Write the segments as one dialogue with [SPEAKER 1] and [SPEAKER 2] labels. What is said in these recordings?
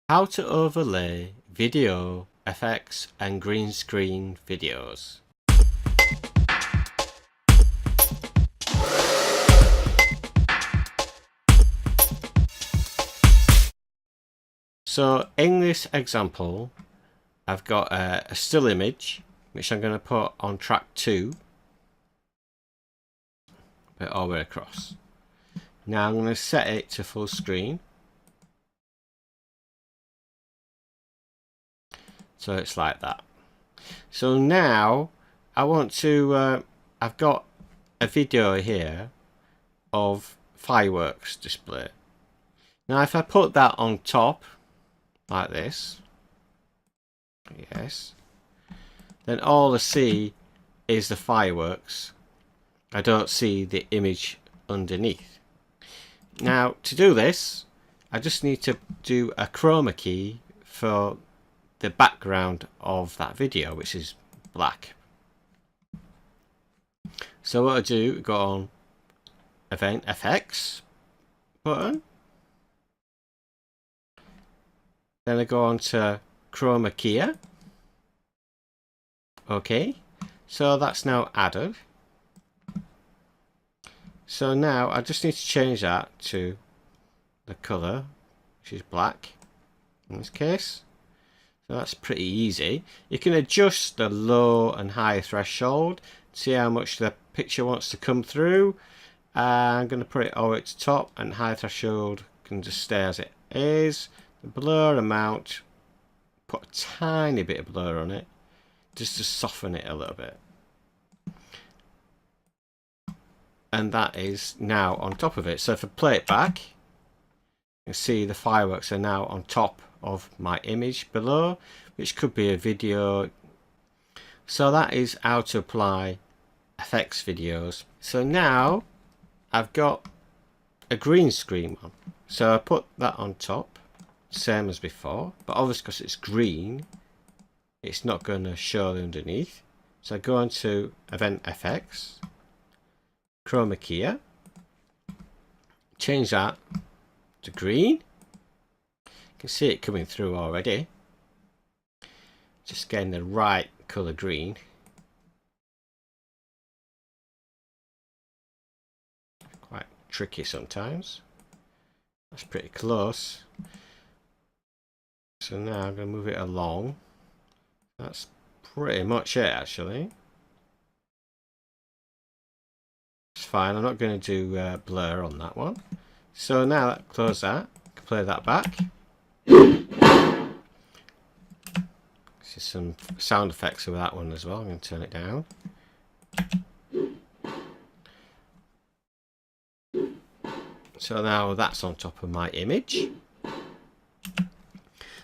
[SPEAKER 1] How to overlay video, effects and green screen videos. So in this example, I've got a still image which I'm going to put on track 2, put it all the way across. Now I'm going to set it to full screen. So it's like that. So now I want to, I've got a video here of fireworks display. Now if I put that on top like this, yes, then all I see is the fireworks. I don't see the image underneath. Now to do this, I just need to do a chroma key for the background of that video, which is black. So what I do, go on Event FX button, then I go on to Chroma Key. Okay, so that's now added. So now I just need to change that to the color, which is black in this case. So that's pretty easy. You can adjust the low and high threshold, see how much the picture wants to come through. I'm going to put it all at the top, and high threshold can just stay as it is. The blur amount, put a tiny bit of blur on it, just to soften it a little bit. And that is now on top of it. So if I play it back, you can see the fireworks are now on top of my image below, which could be a video. So that is how to apply effects videos. So now I've got a green screen one, so I put that on top, same as before, but obviously because it's green, it's not going to show underneath. So I go into Event FX, Chroma Key, change that to green. You can see it coming through already. Just getting the right colour green. Quite tricky sometimes. That's pretty close. So now I'm going to move it along. That's pretty much it actually. It's fine, I'm not going to do blur on that one. So now that close that, I can play that back. This is some sound effects with that one as well. I'm going to turn it down. So now that's on top of my image.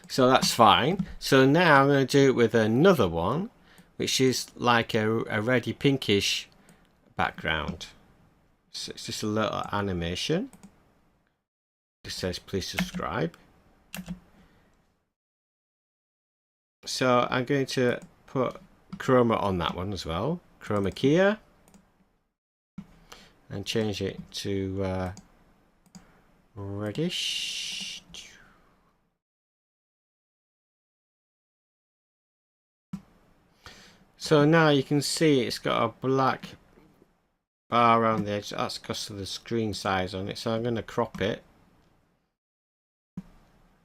[SPEAKER 1] So that's fine. So now I'm going to do it with another one, which is like a reddy pinkish background. So it's just a little animation. It says please subscribe. So I'm going to put chroma on that one as well. Chroma Key. And change it to reddish. So now you can see it's got a black bar around the edge. That's because of the screen size on it. So I'm going to crop it.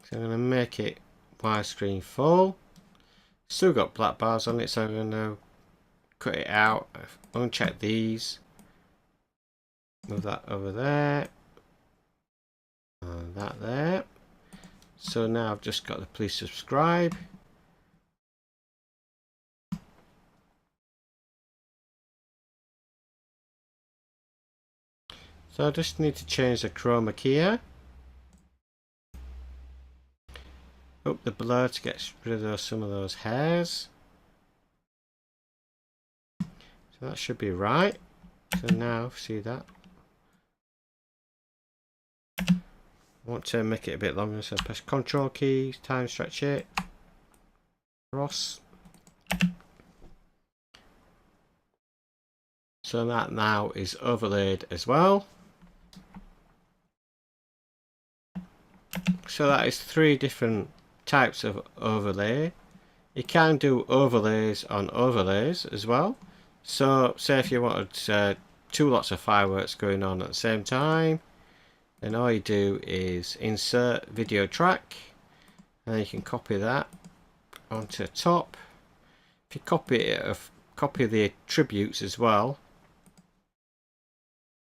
[SPEAKER 1] So I'm going to make it widescreen full. Still got black bars on it, so I'm going to cut it out. Uncheck these. Move that over there. And that there. So now I've just got the please subscribe. So I just need to change the chroma key. Up the blur to get rid of some of those hairs. So that should be right. So now see that. I want to make it a bit longer, so press Control key, time stretch it, cross. So that now is overlaid as well. So that is 3 different types of overlay. You can do overlays on overlays as well. So say if you wanted two lots of fireworks going on at the same time, then all you do is insert video track, and then you can copy that onto the top. If you copy the attributes as well.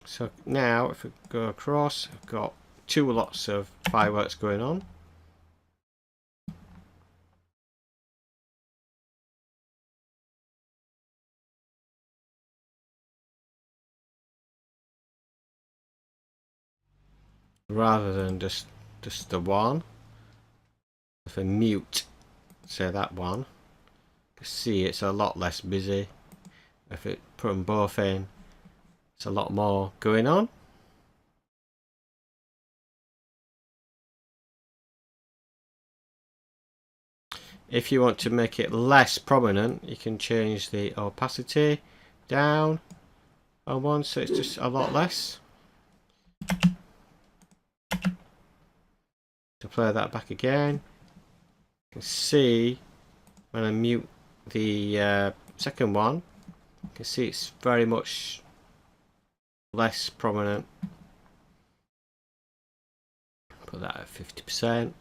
[SPEAKER 1] So now if we go across, I've got two lots of fireworks going on. Rather than just the one. If I mute, say that one, you can see it's a lot less busy. If it put them both in, it's a lot more going on. If you want to make it less prominent, you can change the opacity down on one, so it's just a lot less. To play that back again, you can see when I mute the second one, you can see it's very much less prominent. Put that at 50%.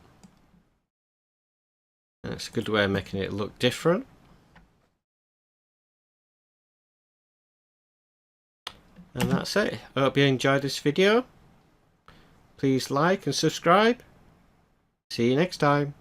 [SPEAKER 1] And it's a good way of making it look different. And that's it. I hope you enjoyed this video. Please like and subscribe. See you next time.